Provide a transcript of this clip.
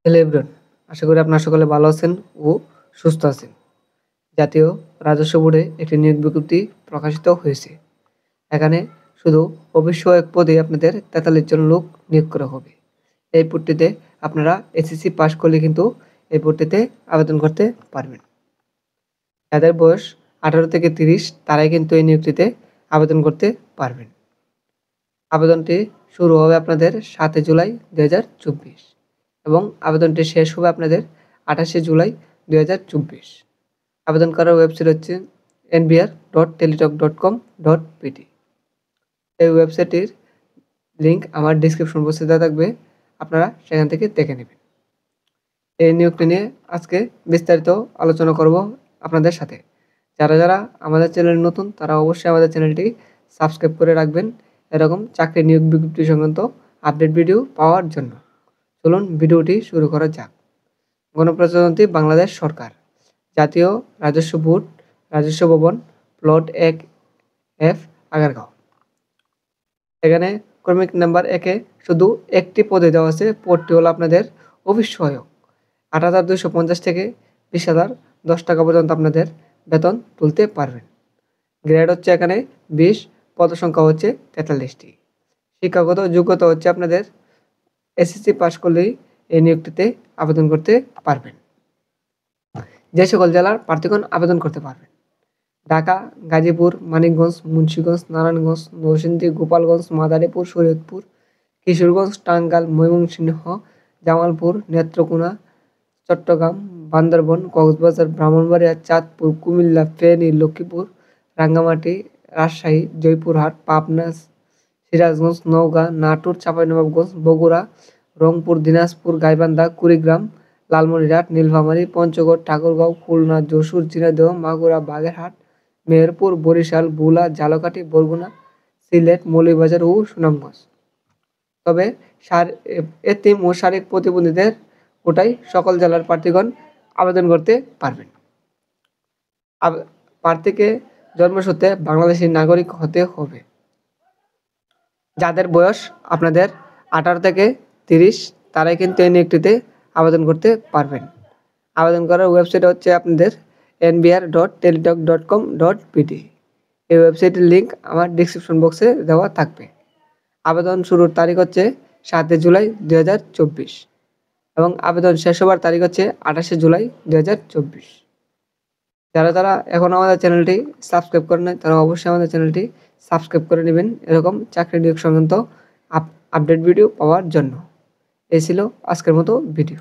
Hello everyone, আশা করি আপনারা সকলে ভালো আছেন ও সুস্থ আছেন। জাতীয় রাজস্ব বোর্ডে একটি নিয়োগ বিজ্ঞপ্তি প্রকাশিত হয়েছে। এখানে শুধু অফিস সহায়ক পদে আপনাদের 43 জন লোক নিয়োগ করা হবে। এই পদটিতে আপনারা এসএসসি পাস করলে কিন্তু এই পদটিতে আবেদন করতে পারবেন। যাদের বয়স 18 থেকে 30 তারাই কিন্তু এই নিয়োগটিতে আবেদন করতে পারবেন। আবেদনটি শুরু হবে আপনাদের 7 জুলাই 2024 এবং আবেদনটি শেষ হবে আপনাদের 28 জুলাই 2024। আবেদন করার ওয়েবসাইট হচ্ছে nbr.teletalk.com.pt। এই ওয়েবসাইটটির লিঙ্ক আমার ডিসক্রিপশন বক্সে দেওয়া থাকবে, আপনারা সেখান থেকে দেখে নেবেন। এই নিয়োগটি নিয়ে আজকে বিস্তারিত আলোচনা করব আপনাদের সাথে। যারা যারা আমাদের চ্যানেলে নতুন তারা অবশ্যই আমাদের চ্যানেলটি সাবস্ক্রাইব করে রাখবেন এরকম চাকরি নিয়োগ বিজ্ঞপ্তি সংক্রান্ত আপডেট ভিডিও পাওয়ার জন্য। চলুন ভিডিওটি শুরু করা যাক। গণপ্রজাতন্ত্রী বাংলাদেশ সরকার, জাতীয় রাজস্ব বোর্ড, রাজস্ব ভবন, প্লট 1F, আগারগাঁও। এখানে ক্রমিক নাম্বার 1-এ শুধু একটি পদে দেওয়া আছে। পদটি হলো আপনাদের অফিস সহায়ক। 8,250 থেকে 20,010 টাকা পর্যন্ত আপনাদের বেতন তুলতে পারবেন। গ্রেড হচ্ছে এখানে 20, পদ সংখ্যা হচ্ছে 43টি। শিক্ষাগত যোগ্যতা হচ্ছে আপনাদের এসএসসি পাস করলেই এই নিয়োগটিতে আবেদন করতে পারবেন। যে সকল জেলার প্রার্থীগণ আবেদন করতে পারবেন: ঢাকা, গাজীপুর, মানিকগঞ্জ, মুন্সিগঞ্জ, নারায়ণগঞ্জ, নরসিংদী, গোপালগঞ্জ, মাদারীপুর, শরীয়তপুর, কিশোরগঞ্জ, টাঙ্গাইল, ময়মনসিংহ, জামালপুর, নেত্রকোনা, চট্টগ্রাম, বান্দরবান, কক্সবাজার, ব্রাহ্মণবাড়িয়া, চাঁদপুর, কুমিল্লা, ফেনী, লক্ষ্মীপুর, রাঙ্গামাটি, রাজশাহী, জয়পুরহাট, পাবনা, সিরাজগঞ্জ, নওগাঁ, নাটোর, চাঁপাইনবাবগঞ্জ, বগুড়া, রংপুর, দিনাজপুর, গাইবান্ধা, কুড়িগ্রাম, লালমনিরহাট, নীলফামারী, পঞ্চগড়, ঠাকুরগাঁও, খুলনা, যশোর, ঝিনাইদহ, মাগুরা, বাগেরহাট, মেহেরপুর, বরিশাল, ভোলা, ঝালকাঠি, বরগুনা, সিলেট, মৌলভীবাজার ও সুনামগঞ্জ। তবে এতিম ও শারীরিক প্রতিবন্ধীদের কোটায় সকল জেলার প্রার্থীগণ আবেদন করতে পারবেন। প্রার্থীকে জন্মসূত্রে বাংলাদেশী নাগরিক হতে হবে। যাদের বয়স আপনাদের 18 থেকে 30 তারাই কিন্তু এই নিয়োগটিতে আবেদন করতে পারবেন। আবেদন করার ওয়েবসাইট হচ্ছে আপনাদের nbr.teletalk.com.pt। এই ওয়েবসাইটের লিঙ্ক আমার ডিসক্রিপশন বক্সে দেওয়া থাকবে। আবেদন শুরুর তারিখ হচ্ছে 7 জুলাই 2024 এবং আবেদন শেষ হওয়ার তারিখ হচ্ছে 28 জুলাই 2024। যারা যারা এখন আমাদের চ্যানেলটি সাবস্ক্রাইব করেন নাই তারা অবশ্যই আমাদের চ্যানেলটি সাবস্ক্রাইব করে নেবেন এরকম চাকরি নিয়োগ সংক্রান্ত আপডেট ভিডিও পাওয়ার জন্য। এই ছিল আজকের মতো ভিডিও।